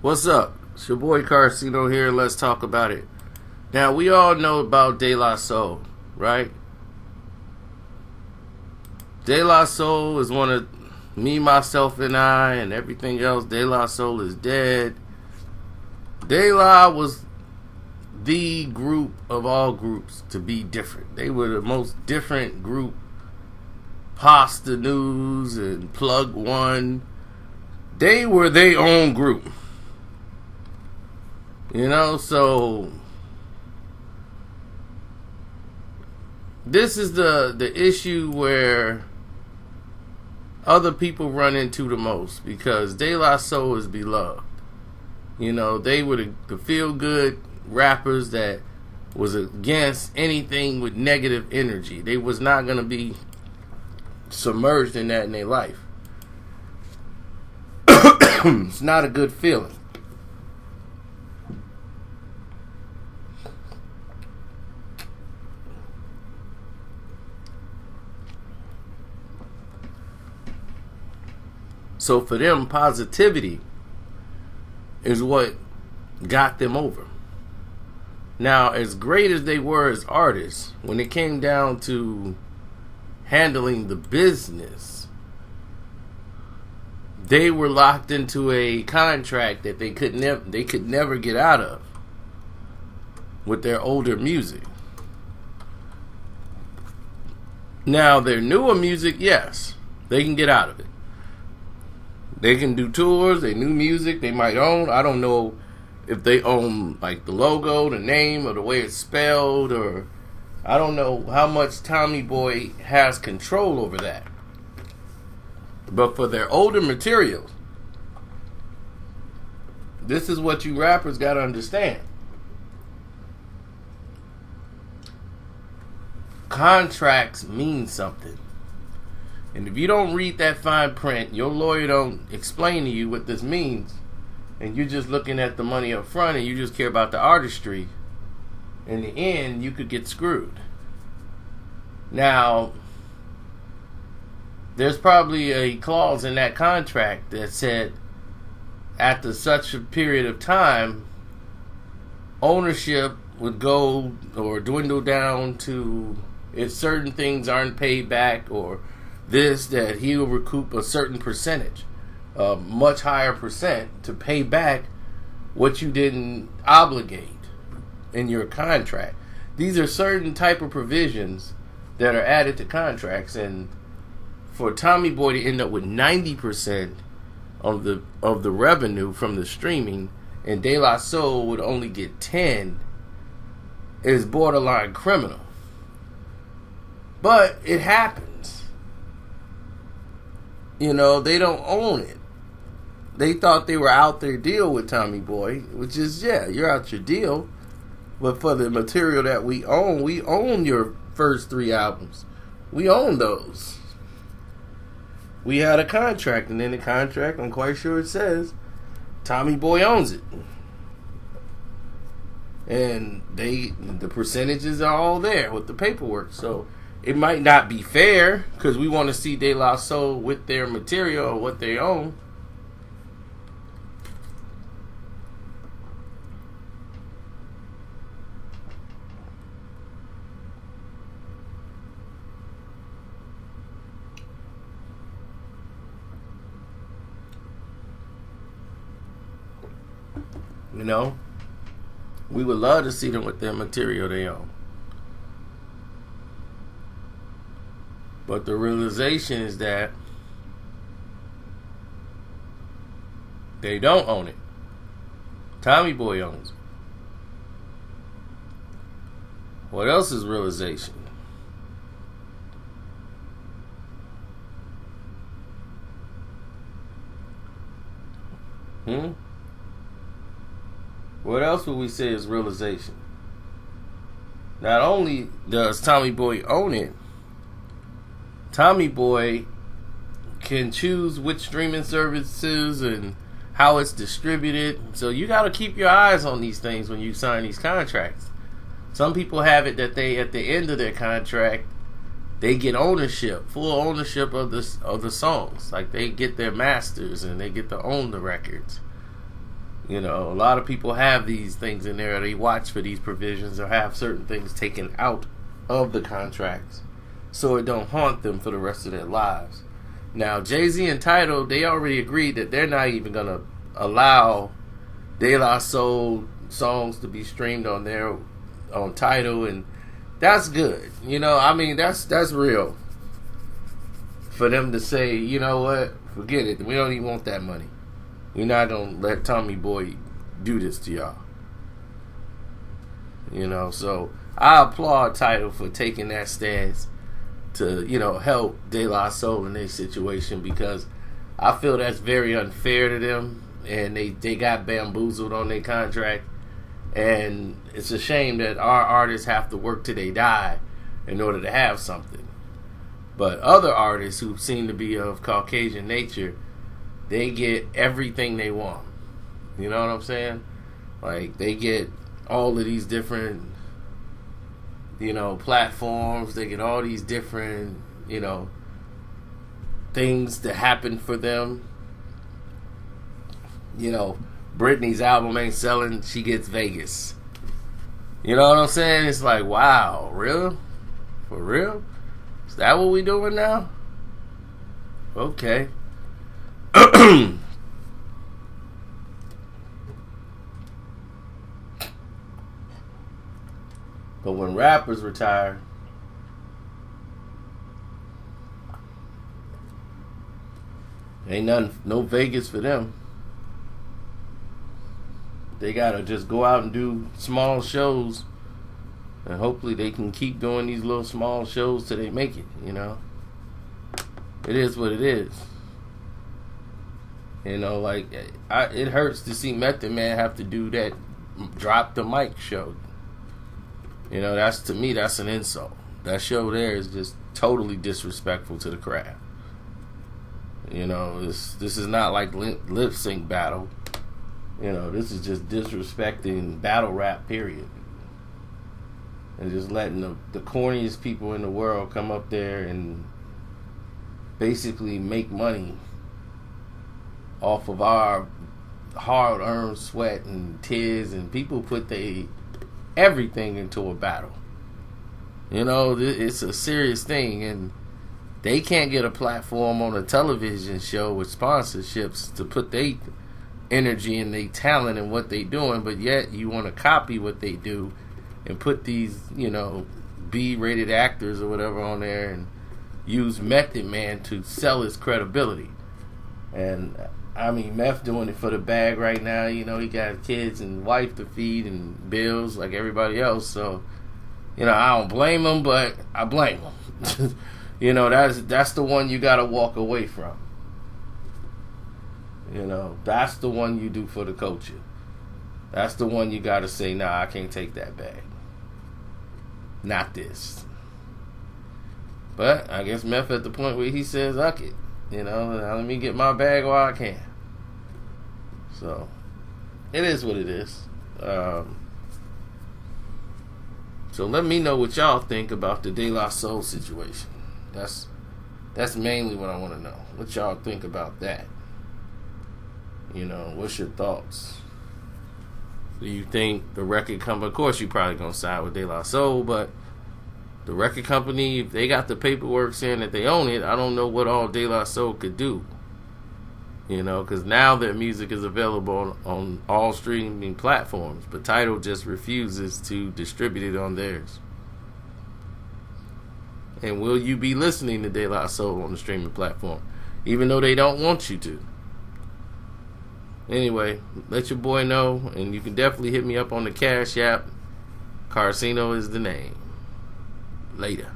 What's up? It's your boy Carcino here. Let's talk about it. Now, we all know about Djvlad, right? Djvlad is one of me, myself, and I, and everything else. Djvlad is dead. Djvlad was the group of all groups to be different. They were the most different group. Pasta News and Plug One. They were their own group. You know, so this is the issue where other people run into the most, because Djvlad is beloved. You know, they were the feel-good rappers that was against anything with negative energy. They was not going to be submerged in that in their life. It's not a good feeling. So for them, positivity is what got them over. Now, as great as they were as artists, when it came down to handling the business, they were locked into a contract that they could never get out of with their older music. Now, their newer music, yes, they can get out of it. They can do tours, their new music, they might own. I don't know if they own like the logo, the name, or the way it's spelled, or I don't know how much Tommy Boy has control over that. But for their older materials, this is what you rappers got to understand. Contracts mean something. And if you don't read that fine print, your lawyer don't explain to you what this means, and you're just looking at the money up front and you just care about the artistry, in the end, you could get screwed. Now, there's probably a clause in that contract that said after such a period of time, ownership would go or dwindle down to, if certain things aren't paid back or this, that he will recoup a certain percentage, a much higher percent, to pay back what you didn't obligate in your contract. These are certain type of provisions that are added to contracts, and for Tommy Boy to end up with 90% of the revenue from the streaming, and Djvlad would only get 10, is borderline criminal. But it happens. You know, they don't own it. They thought they were out their deal with Tommy Boy, which is, yeah, you're out your deal. But for the material that we own your first 3 albums. We own those. We had a contract, and in the contract, I'm quite sure it says, Tommy Boy owns it. And the percentages are all there with the paperwork. So it might not be fair, because we want to see Djvlad with their material or what they own. You know, we would love to see them with their material they own. But the realization is that they don't own it. Tommy Boy owns it. What else is realization? What else would we say is realization? Not only does Tommy Boy own it, Tommy Boy can choose which streaming services and how it's distributed. So you got to keep your eyes on these things when you sign these contracts. Some people have it that they, at the end of their contract, they get ownership, full ownership of the songs. Like they get their masters and they get to own the records. You know, a lot of people have these things in there. They watch for these provisions or have certain things taken out of the contracts so it don't haunt them for the rest of their lives. Now, Jay-Z and Tidal, they already agreed that they're not even going to allow De La Soul songs to be streamed on Tidal, and that's good. You know, I mean, that's real. For them to say, you know what, forget it. We don't even want that money. We're not going to let Tommy Boy do this to y'all. You know, so I applaud Tidal for taking that stance to, you know, help De La Soul in their situation, because I feel that's very unfair to them, and they got bamboozled on their contract, and it's a shame that our artists have to work till they die in order to have something. But other artists who seem to be of Caucasian nature, they get everything they want. You know what I'm saying? Like, they get all of these different, you know, platforms. They get all these different, you know, things that happen for them. You know, Britney's album ain't selling, she gets Vegas. You know what I'm saying? It's like, wow, real? For real? Is that what we doing now? Okay. But when rappers retire, ain't nothing, no Vegas for them. They gotta just go out and do small shows, and hopefully they can keep doing these little small shows till they make it, you know. It is what it is. You know, like, it hurts to see Method Man have to do that drop the mic show. You know, to me, that's an insult. That show there is just totally disrespectful to the craft. You know, this is not like lip sync battle. You know, this is just disrespecting battle rap, period. And just letting the corniest people in the world come up there and basically make money off of our hard-earned sweat and tears, and people put everything into a battle. You know, it's a serious thing, and they can't get a platform on a television show with sponsorships to put their energy and their talent in what they doing, but yet you want to copy what they do and put these, you know, B-rated actors or whatever on there and use Method Man to sell his credibility. And I mean, Meth doing it for the bag right now. You know, he got kids and wife to feed and bills like everybody else. So, you know, I don't blame him, but I blame him. You know, that's the one you got to walk away from. You know, that's the one you do for the culture. That's the one you got to say, nah, I can't take that bag. Not this. But I guess Meth at the point where he says, "Uck it." You know, let me get my bag while I can. So, it is what it is. So let me know what y'all think about the De La Soul situation. That's mainly what I want to know. What y'all think about that? You know, what's your thoughts? Do you think the record company, of course you probably gonna side with De La Soul, but the record company, if they got the paperwork saying that they own it, I don't know what all De La Soul could do. You know, because now their music is available on all streaming platforms, but Tidal just refuses to distribute it on theirs. And will you be listening to De La Soul on the streaming platform, even though they don't want you to? Anyway, let your boy know, and you can definitely hit me up on the Cash App. Carcino is the name. Later.